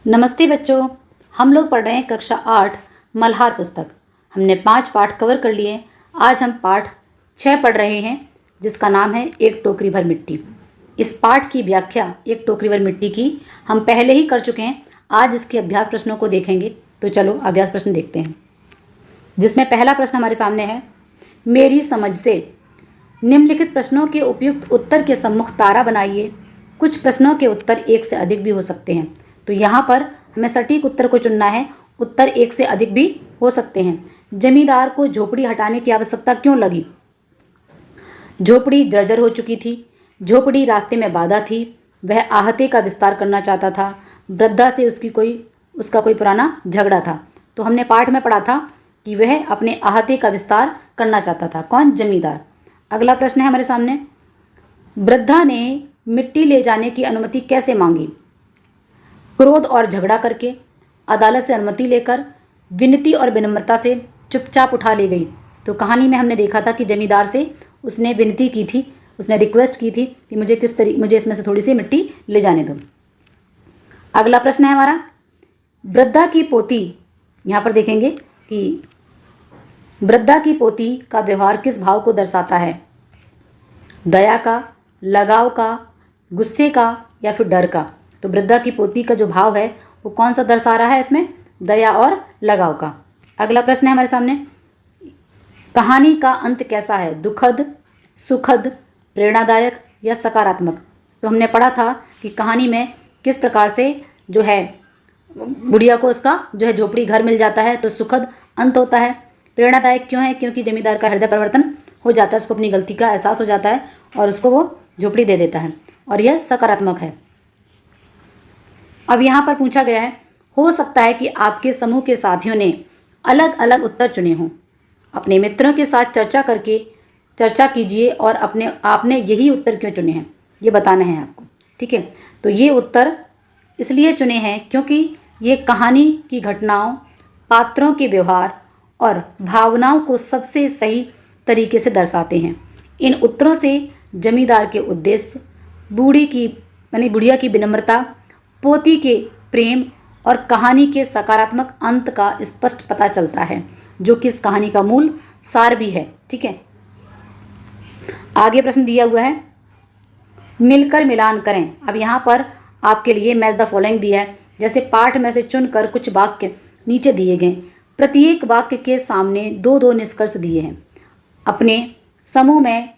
नमस्ते बच्चों, हम लोग पढ़ रहे हैं कक्षा 8 मल्हार पुस्तक। हमने 5 पाठ कवर कर लिए। आज हम पाठ 6 पढ़ रहे हैं जिसका नाम है एक टोकरी भर मिट्टी। इस पाठ की व्याख्या एक टोकरी भर मिट्टी की हम पहले ही कर चुके हैं। आज इसके अभ्यास प्रश्नों को देखेंगे। तो चलो अभ्यास प्रश्न देखते हैं, जिसमें पहला प्रश्न हमारे सामने है। मेरी समझ से निम्नलिखित प्रश्नों के उपयुक्त उत्तर के सम्मुख तारा बनाइए। कुछ प्रश्नों के उत्तर एक से अधिक भी हो सकते हैं, तो यहाँ पर हमें सटीक उत्तर को चुनना है। उत्तर एक से अधिक भी हो सकते हैं। जमींदार को झोपड़ी हटाने की आवश्यकता क्यों लगी? झोपड़ी जर्जर हो चुकी थी। झोपड़ी रास्ते में बाधा थी। वह आहते का विस्तार करना चाहता था। वृद्धा से उसका कोई पुराना झगड़ा था। तो हमने पाठ में पढ़ा था कि वह अपने आहते का विस्तार करना चाहता था। कौन? जमींदार। अगला प्रश्न है हमारे सामने। वृद्धा ने मिट्टी ले जाने की अनुमति कैसे मांगी? क्रोध और झगड़ा करके, अदालत से अनुमति लेकर, विनती और विनम्रता से, चुपचाप उठा ले गई। तो कहानी में हमने देखा था कि जमींदार से उसने विनती की थी, उसने रिक्वेस्ट की थी कि मुझे इसमें से थोड़ी सी मिट्टी ले जाने दो। अगला प्रश्न है हमारा। वृद्धा की पोती, यहाँ पर देखेंगे कि वृद्धा की पोती का व्यवहार किस भाव को दर्शाता है? दया का, लगाव का, गुस्से का या फिर डर का? तो वृद्धा की पोती का जो भाव है वो कौन सा दर्शा रहा है इसमें? दया और लगाव का। अगला प्रश्न है हमारे सामने। कहानी का अंत कैसा है? दुखद, सुखद, प्रेरणादायक या सकारात्मक? तो हमने पढ़ा था कि कहानी में किस प्रकार से जो है बुढ़िया को उसका जो है झोपड़ी घर मिल जाता है, तो सुखद अंत होता है। प्रेरणादायक क्यों है? क्योंकि जमींदार का हृदय परिवर्तन हो जाता है, उसको अपनी गलती का एहसास हो जाता है और उसको वो झोपड़ी दे देता है। और यह सकारात्मक है। अब यहाँ पर पूछा गया है, हो सकता है कि आपके समूह के साथियों ने अलग अलग उत्तर चुने हों। अपने मित्रों के साथ चर्चा कीजिए और आपने यही उत्तर क्यों चुने हैं, ये बताना है आपको। ठीक है, तो ये उत्तर इसलिए चुने हैं क्योंकि ये कहानी की घटनाओं, पात्रों के व्यवहार और भावनाओं को सबसे सही तरीके से दर्शाते हैं। इन उत्तरों से जमींदार के उद्देश्य, बुढ़िया की विनम्रता, पोती के प्रेम और कहानी के सकारात्मक अंत का स्पष्ट पता चलता है, जो कि इस कहानी का मूल सार भी है। ठीक है, आगे प्रश्न दिया हुआ है, मिलकर मिलान करें। अब यहाँ पर आपके लिए मैच द फॉलोइंग दिया है। जैसे पाठ में से चुनकर कुछ वाक्य नीचे दिए गए। प्रत्येक वाक्य के सामने 2-2 निष्कर्ष दिए हैं। अपने समूह में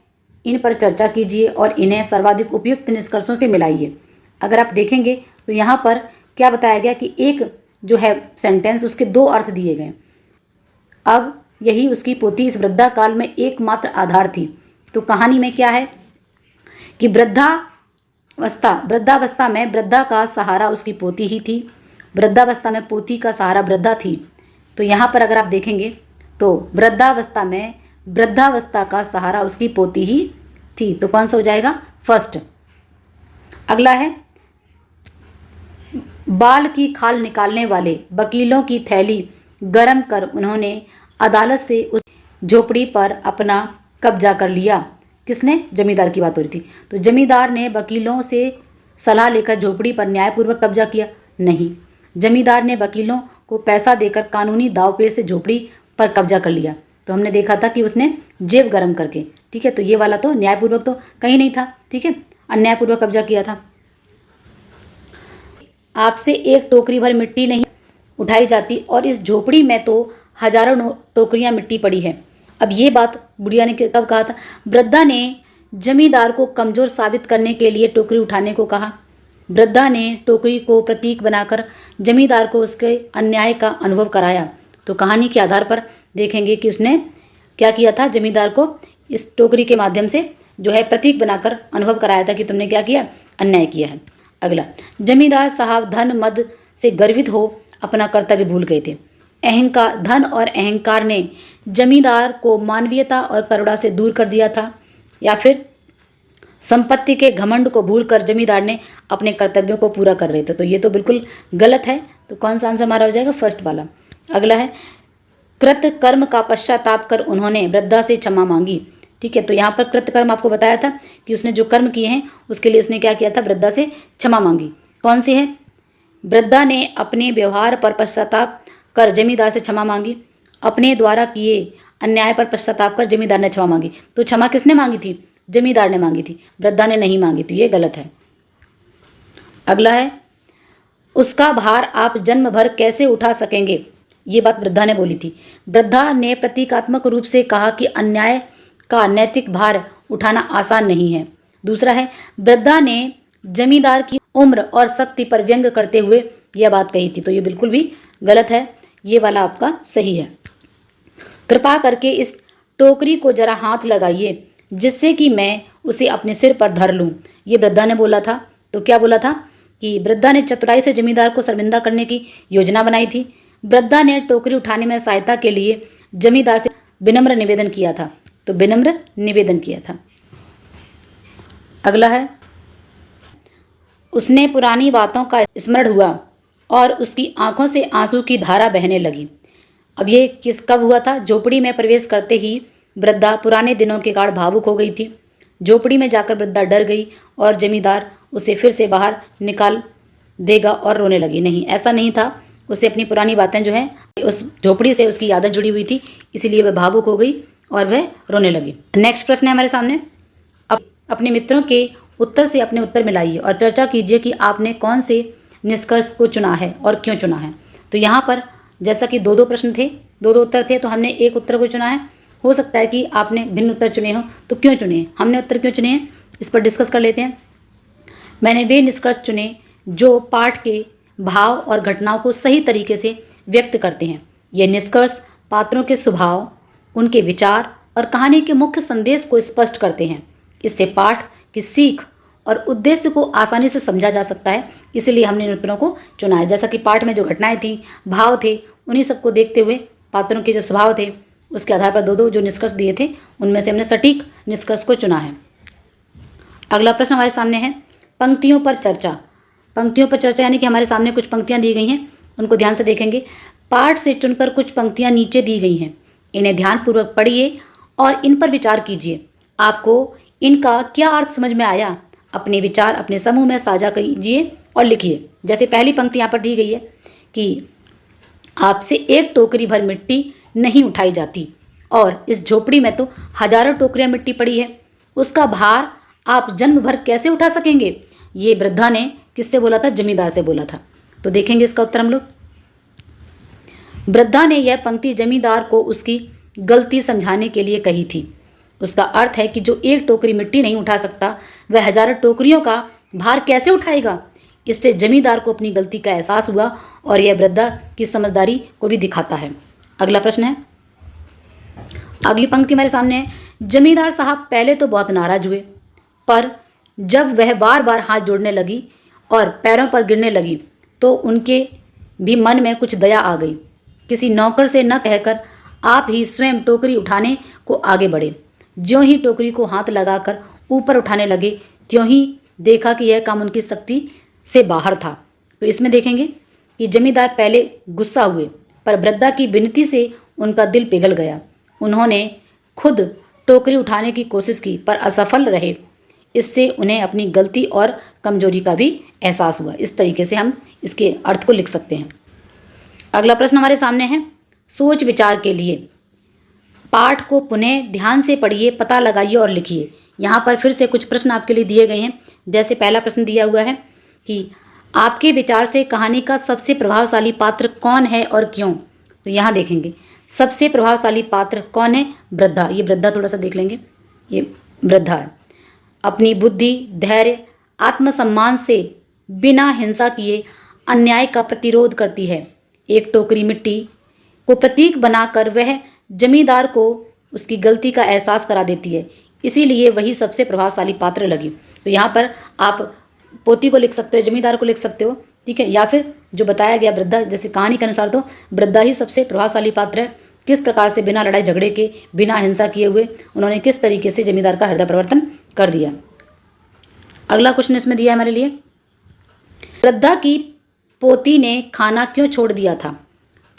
इन पर चर्चा कीजिए और इन्हें सर्वाधिक उपयुक्त निष्कर्षों से मिलाइए। अगर आप देखेंगे तो यहाँ पर क्या बताया गया कि एक जो है सेंटेंस, उसके 2 अर्थ दिए गए। अब यही उसकी पोती इस वृद्धा काल में एकमात्र आधार थी। तो कहानी में क्या है कि वृद्धावस्था में वृद्धा का सहारा उसकी पोती ही थी। वृद्धावस्था में पोती का सहारा वृद्धा थी। तो यहाँ पर अगर आप देखेंगे तो वृद्धावस्था में वृद्धावस्था का सहारा उसकी पोती ही थी। तो कौन सा हो जाएगा? फर्स्ट। अगला है, बाल की खाल निकालने वाले वकीलों की थैली गरम कर उन्होंने अदालत से उस झोपड़ी पर अपना कब्जा कर लिया। किसने? जमींदार की बात हो रही थी। तो जमींदार ने वकीलों से सलाह लेकर झोपड़ी पर न्यायपूर्वक कब्जा किया? नहीं, जमींदार ने वकीलों को पैसा देकर कानूनी दांवपेच से झोपड़ी पर कब्जा कर लिया। तो हमने देखा था कि उसने जेब गरम करके, ठीक है, तो ये वाला तो न्यायपूर्वक तो कहीं नहीं था। ठीक है, अन्यायपूर्वक कब्जा किया था। आपसे एक टोकरी भर मिट्टी नहीं उठाई जाती और इस झोपड़ी में तो हजारों टोकरियां मिट्टी पड़ी है। अब ये बात बुढ़िया ने कब कहा था? वृद्धा ने जमींदार को कमज़ोर साबित करने के लिए टोकरी उठाने को कहा। वृद्धा ने टोकरी को प्रतीक बनाकर जमींदार को उसके अन्याय का अनुभव कराया। तो कहानी के आधार पर देखेंगे कि उसने क्या किया था, जमींदार को इस टोकरी के माध्यम से जो है प्रतीक बनाकर अनुभव कराया था कि तुमने क्या किया, अन्याय किया है। अगला, जमींदार साहब धन मद से गर्वित हो अपना कर्तव्य भूल गए थे। धन और अहंकार ने जमींदार को मानवीयता और करुणा से दूर कर दिया था, या फिर संपत्ति के घमंड को भूलकर जमींदार ने अपने कर्तव्यों को पूरा कर रहे थे। तो ये तो बिल्कुल गलत है। तो कौन सा आंसर हमारा हो जाएगा? फर्स्ट वाला। अगला है, कृत कर्म का पश्चाताप कर उन्होंने वृद्धा से क्षमा मांगी। ठीक है, तो यहाँ पर कृत कर्म आपको बताया था कि उसने जो कर्म किए हैं उसके लिए उसने क्या किया था? वृद्धा से क्षमा मांगी। कौन सी है? वृद्धा ने अपने व्यवहार पर पश्चाताप कर जमींदार से क्षमा मांगी। अपने द्वारा किए अन्याय पर पश्चाताप कर जमींदार ने क्षमा मांगी। तो क्षमा किसने मांगी थी? जमींदार ने मांगी थी, वृद्धा ने नहीं मांगी थी। ये गलत है। अगला है, उसका भार आप जन्म भर कैसे उठा सकेंगे? ये बात वृद्धा ने बोली थी। वृद्धा ने प्रतीकात्मक रूप से कहा कि अन्याय का नैतिक भार उठाना आसान नहीं है। दूसरा है, वृद्धा ने जमींदार की उम्र और शक्ति पर व्यंग करते हुए यह बात कही थी। तो ये बिल्कुल भी गलत है। ये वाला आपका सही है। कृपा करके इस टोकरी को जरा हाथ लगाइए जिससे कि मैं उसे अपने सिर पर धर लूं। ये वृद्धा ने बोला था। तो क्या बोला था कि वृद्धा ने चतुराई से जमींदार को शर्मिंदा करने की योजना बनाई थी। वृद्धा ने टोकरी उठाने में सहायता के लिए जमींदार से विनम्र निवेदन किया था। तो विनम्र निवेदन किया था। अगला है, उसने पुरानी बातों का स्मरण हुआ और उसकी आंखों से आंसू की धारा बहने लगी। अब ये कब हुआ था? झोपड़ी में प्रवेश करते ही वृद्धा पुराने दिनों के कारण भावुक हो गई थी। झोपड़ी में जाकर वृद्धा डर गई और जमींदार उसे फिर से बाहर निकाल देगा और रोने लगी। नहीं, ऐसा नहीं था। उसे अपनी पुरानी बातें जो है, उस झोपड़ी से उसकी यादें जुड़ी हुई थी, इसीलिए वह भावुक हो गई और वह रोने लगी। नेक्स्ट प्रश्न है हमारे सामने, अपने मित्रों के उत्तर से अपने उत्तर मिलाइए और चर्चा कीजिए कि आपने कौन से निष्कर्ष को चुना है और क्यों चुना है। तो यहाँ पर जैसा कि दो प्रश्न थे, दो उत्तर थे, तो हमने एक उत्तर को चुना है। हो सकता है कि आपने भिन्न उत्तर चुने हो, तो क्यों चुने, हमने उत्तर क्यों चुने हैं, इस पर डिस्कस कर लेते हैं। मैंने वे निष्कर्ष चुने जो पाठ के भाव और घटनाओं को सही तरीके से व्यक्त करते हैं। ये निष्कर्ष पात्रों के स्वभाव, उनके विचार और कहानी के मुख्य संदेश को स्पष्ट करते हैं। इससे पाठ की सीख और उद्देश्य को आसानी से समझा जा सकता है, इसलिए हमने इन उत्तरों को चुना है। जैसा कि पाठ में जो घटनाएं थी, भाव थे, उन्हीं सबको देखते हुए पात्रों के जो स्वभाव थे, उसके आधार पर दो जो निष्कर्ष दिए थे, उनमें से हमने सटीक निष्कर्ष को चुना है। अगला प्रश्न हमारे सामने है, पंक्तियों पर चर्चा। पंक्तियों पर चर्चा यानी कि हमारे सामने कुछ पंक्तियां दी गई हैं, उनको ध्यान से देखेंगे। पाठ से चुनकर कुछ पंक्तियां नीचे दी गई हैं, इन्हें ध्यानपूर्वक पढ़िए और इन पर विचार कीजिए। आपको इनका क्या अर्थ समझ में आया? अपने विचार अपने समूह में साझा कीजिए और लिखिए। जैसे पहली पंक्ति यहाँ पर दी गई है कि आपसे एक टोकरी भर मिट्टी नहीं उठाई जाती और इस झोपड़ी में तो हजारों टोकरियां मिट्टी पड़ी है, उसका भार आप जन्म भर कैसे उठा सकेंगे? ये वृद्धा ने किससे बोला था? जमींदार से बोला था। तो देखेंगे इसका उत्तर हम लोग। वृद्धा ने यह पंक्ति जमींदार को उसकी गलती समझाने के लिए कही थी। उसका अर्थ है कि जो एक टोकरी मिट्टी नहीं उठा सकता, वह हजारों टोकरियों का भार कैसे उठाएगा? इससे जमींदार को अपनी गलती का एहसास हुआ और यह वृद्धा की समझदारी को भी दिखाता है। अगला प्रश्न है, अगली पंक्ति हमारे सामने है, जमींदार साहब पहले तो बहुत नाराज हुए, पर जब वह बार बार हाथ जोड़ने लगी और पैरों पर गिरने लगी तो उनके भी मन में कुछ दया आ गई। किसी नौकर से न कहकर आप ही स्वयं टोकरी उठाने को आगे बढ़े। ज्यों ही टोकरी को हाथ लगाकर ऊपर उठाने लगे, त्यों ही देखा कि यह काम उनकी शक्ति से बाहर था। तो इसमें देखेंगे कि जमींदार पहले गुस्सा हुए, पर वृद्धा की विनती से उनका दिल पिघल गया। उन्होंने खुद टोकरी उठाने की कोशिश की पर असफल रहे। इससे उन्हें अपनी गलती और कमजोरी का भी एहसास हुआ। इस तरीके से हम इसके अर्थ को लिख सकते हैं। अगला प्रश्न हमारे सामने है, सोच विचार के लिए। पाठ को पुनः ध्यान से पढ़िए, पता लगाइए और लिखिए। यहाँ पर फिर से कुछ प्रश्न आपके लिए दिए गए हैं। जैसे पहला प्रश्न दिया हुआ है कि आपके विचार से कहानी का सबसे प्रभावशाली पात्र कौन है और क्यों? तो यहाँ देखेंगे सबसे प्रभावशाली पात्र कौन है? वृद्धा। ये वृद्धा थोड़ा सा देख लेंगे, ये वृद्धा है। अपनी बुद्धि, धैर्य, आत्मसम्मान से बिना हिंसा किए अन्याय का प्रतिरोध करती है। एक टोकरी मिट्टी को प्रतीक बनाकर वह जमींदार को उसकी गलती का एहसास करा देती है, इसीलिए वही सबसे प्रभावशाली पात्र लगी। तो यहाँ पर आप पोती को लिख सकते हो, जमींदार को लिख सकते हो, ठीक है, या फिर जो बताया गया वृद्धा, जैसे कहानी के अनुसार तो वृद्धा ही सबसे प्रभावशाली पात्र है। किस प्रकार से बिना लड़ाई झगड़े के, बिना हिंसा किए हुए उन्होंने किस तरीके से जमींदार का हृदय परिवर्तन कर दिया। अगला क्वेश्चन इसमें दिया है हमारे लिए, वृद्धा की पोती ने खाना क्यों छोड़ दिया था?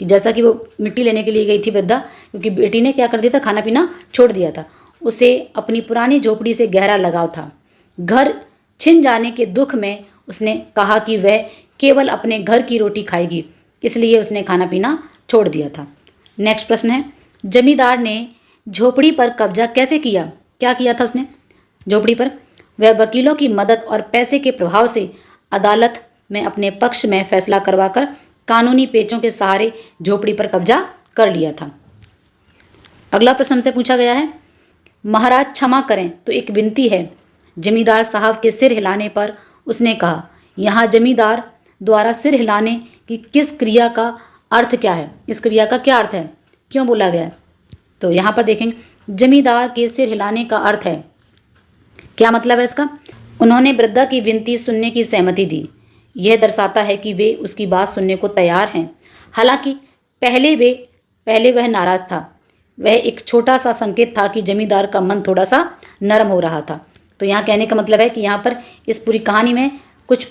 कि जैसा कि वो मिट्टी लेने के लिए गई थी वृद्धा, क्योंकि बेटी ने क्या कर दिया था? खाना पीना छोड़ दिया था। उसे अपनी पुरानी झोपड़ी से गहरा लगाव था। घर छिन जाने के दुख में उसने कहा कि वह केवल अपने घर की रोटी खाएगी, इसलिए उसने खाना पीना छोड़ दिया था। नेक्स्ट प्रश्न है, जमींदार ने झोपड़ी पर कब्जा कैसे किया? क्या किया था उसने झोपड़ी पर? वह वकीलों की मदद और पैसे के प्रभाव से अदालत में अपने पक्ष में फैसला करवाकर कानूनी पेचों के सहारे झोपड़ी पर कब्जा कर लिया था। अगला प्रश्न हमसे पूछा गया है, महाराज क्षमा करें तो एक विनती है। जमींदार साहब के सिर हिलाने पर उसने कहा। यहाँ जमींदार द्वारा सिर हिलाने की किस क्रिया का अर्थ क्या है? इस क्रिया का क्या अर्थ है, क्यों बोला गया है? तो यहाँ पर देखेंगे, जमींदार के सिर हिलाने का अर्थ है, क्या मतलब है इसका? उन्होंने वृद्धा की विनती सुनने की सहमति दी। यह दर्शाता है कि वे उसकी बात सुनने को तैयार हैं। हालांकि पहले वह नाराज था। वह एक छोटा सा संकेत था कि जमींदार का मन थोड़ा सा नरम हो रहा था। तो यहाँ कहने का मतलब है कि यहाँ पर इस पूरी कहानी में कुछ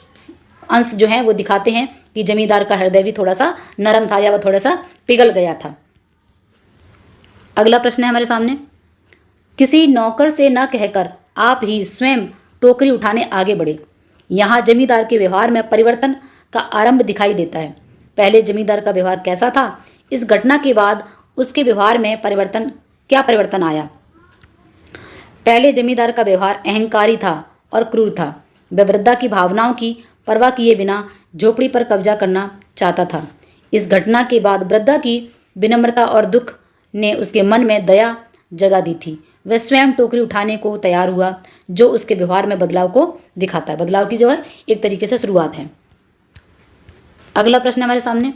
अंश जो हैं वो दिखाते हैं कि जमींदार का हृदय भी थोड़ा सा नरम था या वह थोड़ा सा पिघल गया था। अगला प्रश्न है हमारे सामने, किसी नौकर से न कहकर आप ही स्वयं टोकरी उठाने आगे बढ़े। यहाँ जमींदार के व्यवहार में परिवर्तन का आरंभ दिखाई देता है। पहले जमींदार का व्यवहार कैसा था? इस घटना के बाद उसके व्यवहार में क्या परिवर्तन आया? पहले जमींदार का व्यवहार अहंकारी था और क्रूर था। वह वृद्धा की भावनाओं की परवाह किए बिना झोपड़ी पर कब्जा करना चाहता था। इस घटना के बाद वृद्धा की विनम्रता और दुख ने उसके मन में दया जगा दी थी। वह स्वयं टोकरी उठाने को तैयार हुआ, जो उसके व्यवहार में बदलाव को दिखाता है। बदलाव की जो है एक तरीके से शुरुआत है। अगला प्रश्न हमारे सामने,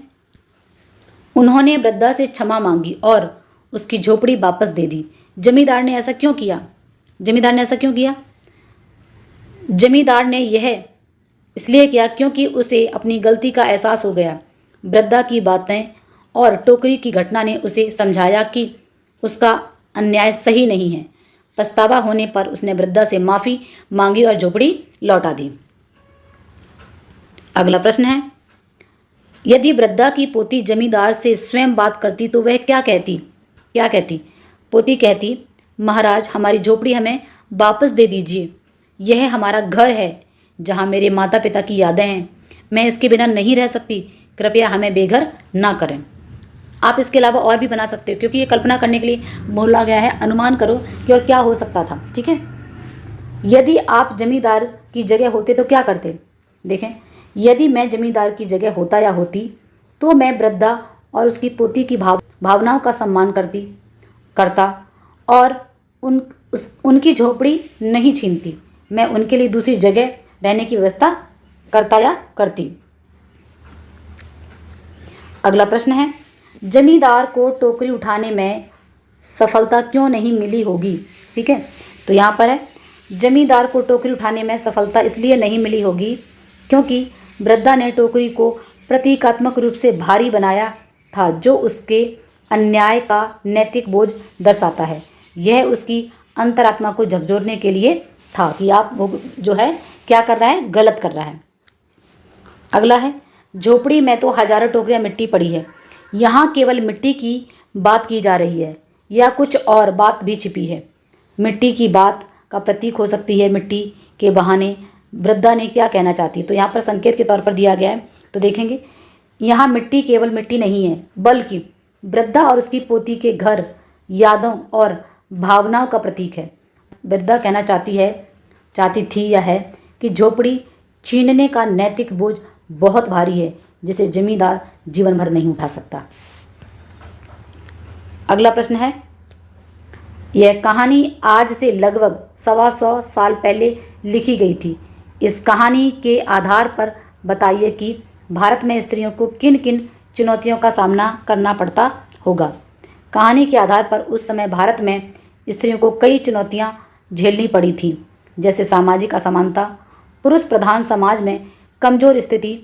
उन्होंने वृद्धा से क्षमा मांगी और उसकी झोपड़ी वापस दे दी। जमींदार ने ऐसा क्यों किया? जमींदार ने यह इसलिए किया क्योंकि उसे अपनी गलती का एहसास हो गया। वृद्धा की बातें और टोकरी की घटना ने उसे समझाया कि उसका अन्याय सही नहीं है। पछतावा होने पर उसने वृद्धा से माफ़ी मांगी और झोपड़ी लौटा दी। अगला प्रश्न है, यदि वृद्धा की पोती जमींदार से स्वयं बात करती तो वह क्या कहती? पोती कहती, महाराज हमारी झोपड़ी हमें वापस दे दीजिए। यह हमारा घर है जहाँ मेरे माता पिता की यादें हैं। मैं इसके बिना नहीं रह सकती। कृपया हमें बेघर ना करें। आप इसके अलावा और भी बना सकते हो, क्योंकि ये कल्पना करने के लिए बोला गया है। अनुमान करो कि और क्या हो सकता था। ठीक है, यदि आप जमींदार की जगह होते तो क्या करते? देखें, यदि मैं जमींदार की जगह होता या होती तो मैं वृद्धा और उसकी पोती की भावनाओं का सम्मान करता और उनकी झोपड़ी नहीं छीनती। मैं उनके लिए दूसरी जगह रहने की व्यवस्था करता या करती। अगला प्रश्न है, जमींदार को टोकरी उठाने में सफलता क्यों नहीं मिली होगी? ठीक है, तो यहाँ पर है, जमींदार को टोकरी उठाने में सफलता इसलिए नहीं मिली होगी क्योंकि वृद्धा ने टोकरी को प्रतीकात्मक रूप से भारी बनाया था, जो उसके अन्याय का नैतिक बोझ दर्शाता है। यह उसकी अंतरात्मा को झकझोरने के लिए था कि आप वो जो है क्या कर रहा है, गलत कर रहा है। अगला है, झोपड़ी में तो हजारों टोकरियां मिट्टी पड़ी है। यहाँ केवल मिट्टी की बात की जा रही है या कुछ और बात भी छिपी है? मिट्टी की बात का प्रतीक हो सकती है। मिट्टी के बहाने वृद्धा ने क्या कहना चाहती? तो यहाँ पर संकेत के तौर पर दिया गया है। तो देखेंगे, यहाँ मिट्टी केवल मिट्टी नहीं है, बल्कि वृद्धा और उसकी पोती के घर, यादों और भावनाओं का प्रतीक है। वृद्धा कहना चाहती थी या है कि झोपड़ी छीनने का नैतिक बोझ बहुत भारी है, जिसे जमींदार जीवन भर नहीं उठा सकता। अगला प्रश्न है, यह कहानी आज से लगभग 125 साल पहले लिखी गई थी। इस कहानी के आधार पर बताइए कि भारत में स्त्रियों को किन किन चुनौतियों का सामना करना पड़ता होगा। कहानी के आधार पर उस समय भारत में स्त्रियों को कई चुनौतियां झेलनी पड़ी थीं, जैसे सामाजिक असमानता, पुरुष प्रधान समाज में कमजोर स्थिति,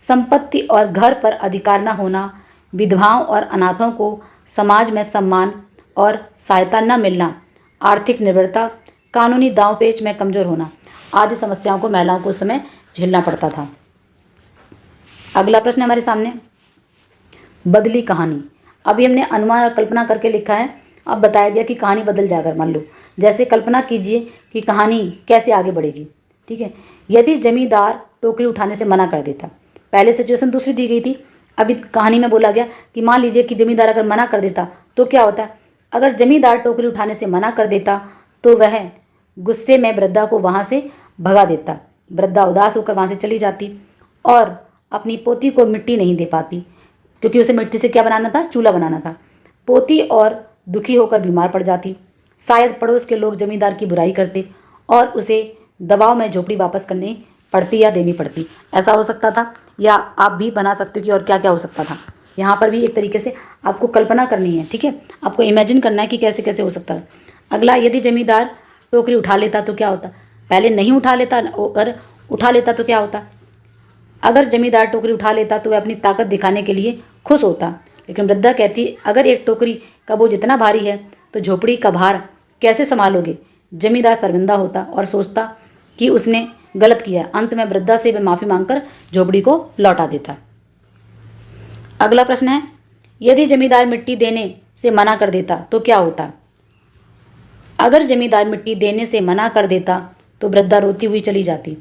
संपत्ति और घर पर अधिकार न होना, विधवाओं और अनाथों को समाज में सम्मान और सहायता न मिलना, आर्थिक निर्भरता, कानूनी दांवपेच में कमज़ोर होना आदि समस्याओं को महिलाओं को उस समय झेलना पड़ता था। अगला प्रश्न हमारे सामने, बदली कहानी। अभी हमने अनुमान और कल्पना करके लिखा है। अब बताया गया कि कहानी बदल जाकर, मान लो जैसे कल्पना कीजिए कि कहानी कैसे आगे बढ़ेगी। ठीक है, यदि जमींदार टोकरी उठाने से मना कर देता पहले सिचुएशन दूसरी दी गई थी, अभी कहानी में बोला गया कि मान लीजिए कि जमींदार अगर मना कर देता तो क्या होता। अगर जमींदार टोकरी उठाने से मना कर देता तो वह गुस्से में वृद्धा को वहाँ से भगा देता। वृद्धा उदास होकर वहाँ से चली जाती और अपनी पोती को मिट्टी नहीं दे पाती, क्योंकि उसे मिट्टी से क्या बनाना था, चूल्हा बनाना था। पोती और दुखी होकर बीमार पड़ जाती। शायद पड़ोस के लोग जमींदार की बुराई करते और उसे दबाव में झोपड़ी वापस करनी पड़ती या देनी पड़ती। ऐसा हो सकता था, या आप भी बना सकते हो कि और क्या क्या हो सकता था। यहाँ पर भी एक तरीके से आपको कल्पना करनी है, ठीक है, आपको इमेजिन करना है कि कैसे कैसे हो सकता है। अगला, यदि जमींदार टोकरी उठा लेता तो क्या होता। पहले नहीं उठा लेता, अगर उठा लेता तो क्या होता। अगर जमींदार टोकरी उठा लेता तो वह अपनी ताकत दिखाने के लिए खुश होता, लेकिन वृद्धा कहती अगर एक टोकरी का बोझ इतना भारी है तो झोपड़ी का भार कैसे संभालोगे। जमींदार शर्मिंदा होता और सोचता कि उसने गलत किया। अंत में वृद्धा से वह माफ़ी मांगकर झोपड़ी को लौटा देता। अगला प्रश्न है, यदि जमींदार मिट्टी देने से मना कर देता तो क्या होता। अगर जमींदार मिट्टी देने से मना कर देता तो वृद्धा रोती हुई चली जाती।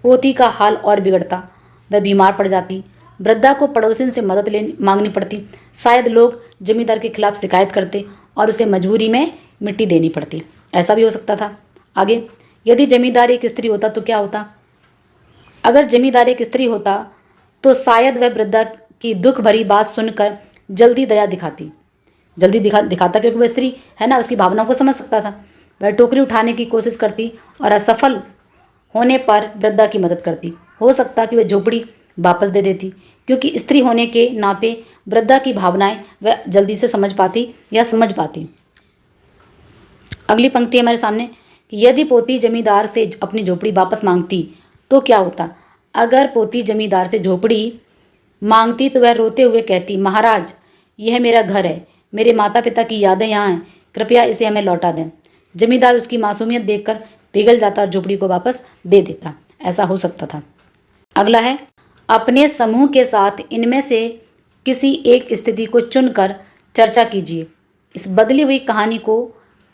पोती का हाल और बिगड़ता, वह बीमार पड़ जाती। वृद्धा को पड़ोसिन से मदद मांगनी पड़ती। शायद लोग जमींदार के खिलाफ शिकायत करते और उसे मजबूरी में मिट्टी देनी पड़ती। ऐसा भी हो सकता था। आगे, यदि जमींदार एक स्त्री होता तो क्या होता। अगर जमींदार एक स्त्री होता तो शायद वह वृद्धा की दुख भरी बात सुनकर जल्दी दया दिखाती। जल्दी दिखाता क्योंकि वह स्त्री है ना, उसकी भावनाओं को समझ सकता था। वह टोकरी उठाने की कोशिश करती और असफल होने पर वृद्धा की मदद करती। हो सकता कि वह झोपड़ी वापस दे देती, क्योंकि स्त्री होने के नाते वृद्धा की भावनाएं वह जल्दी से समझ पाती। अगली पंक्ति हमारे सामने कि यदि पोती जमींदार से अपनी झोपड़ी वापस मांगती तो क्या होता। अगर पोती जमींदार से झोपड़ी मांगती तो वह रोते हुए कहती, महाराज यह मेरा घर है, मेरे माता पिता की यादें यहाँ हैं, कृपया इसे हमें लौटा दें। जमींदार उसकी मासूमियत देखकर पिघल जाता और झोपड़ी को वापस दे देता। ऐसा हो सकता था। अगला है, अपने समूह के साथ इनमें से किसी एक स्थिति को चुनकर चर्चा कीजिए। इस बदली हुई कहानी को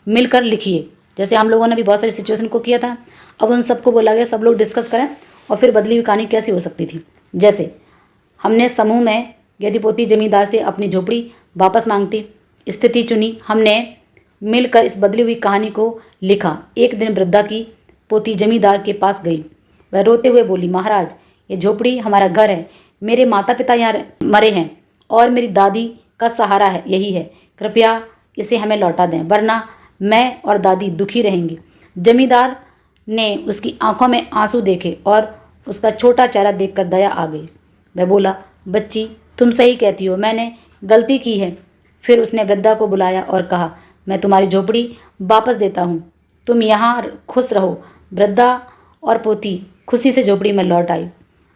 मिलकर लिखिए। जैसे हम लोगों ने भी बहुत सारी सिचुएशन को किया था, अब उन सबको बोला गया सब लोग डिस्कस करें और फिर बदली हुई कहानी कैसी हो सकती थी। जैसे हमने समूह में यदि पोती जमींदार से अपनी झोपड़ी वापस मांगती स्थिति चुनी, हमने मिलकर इस बदली हुई कहानी को लिखा। एक दिन वृद्धा की पोती जमींदार के पास गई। वह रोते हुए बोली, महाराज ये झोपड़ी हमारा घर है, मेरे माता पिता यहाँ मरे हैं और मेरी दादी का सहारा है यही है, कृपया इसे हमें लौटा दें, वरना मैं और दादी दुखी रहेंगी। जमींदार ने उसकी आंखों में आंसू देखे और उसका छोटा चेहरा देखकर दया आ गई। वह बोला, बच्ची तुम सही कहती हो, मैंने गलती की है। फिर उसने वृद्धा को बुलाया और कहा, मैं तुम्हारी झोपड़ी वापस देता हूँ, तुम यहाँ खुश रहो। वृद्धा और पोती खुशी से झोपड़ी में लौट आई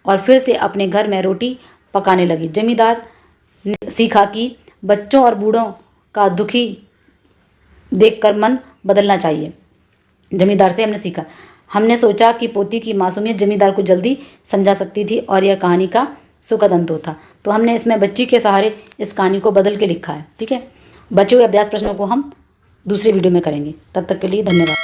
और फिर से अपने घर में रोटी पकाने लगी। जमींदार ने सीखा कि बच्चों और बूढ़ों का दुखी देखकर मन बदलना चाहिए। जमींदार से हमने सीखा, हमने सोचा कि पोती की मासूमियत जमींदार को जल्दी समझा सकती थी और यह कहानी का सुखद अंत होता। तो हमने इसमें बच्ची के सहारे इस कहानी को बदल के लिखा है। ठीक है, बचे हुए अभ्यास प्रश्नों को हम दूसरे वीडियो में करेंगे। तब तक के लिए धन्यवाद।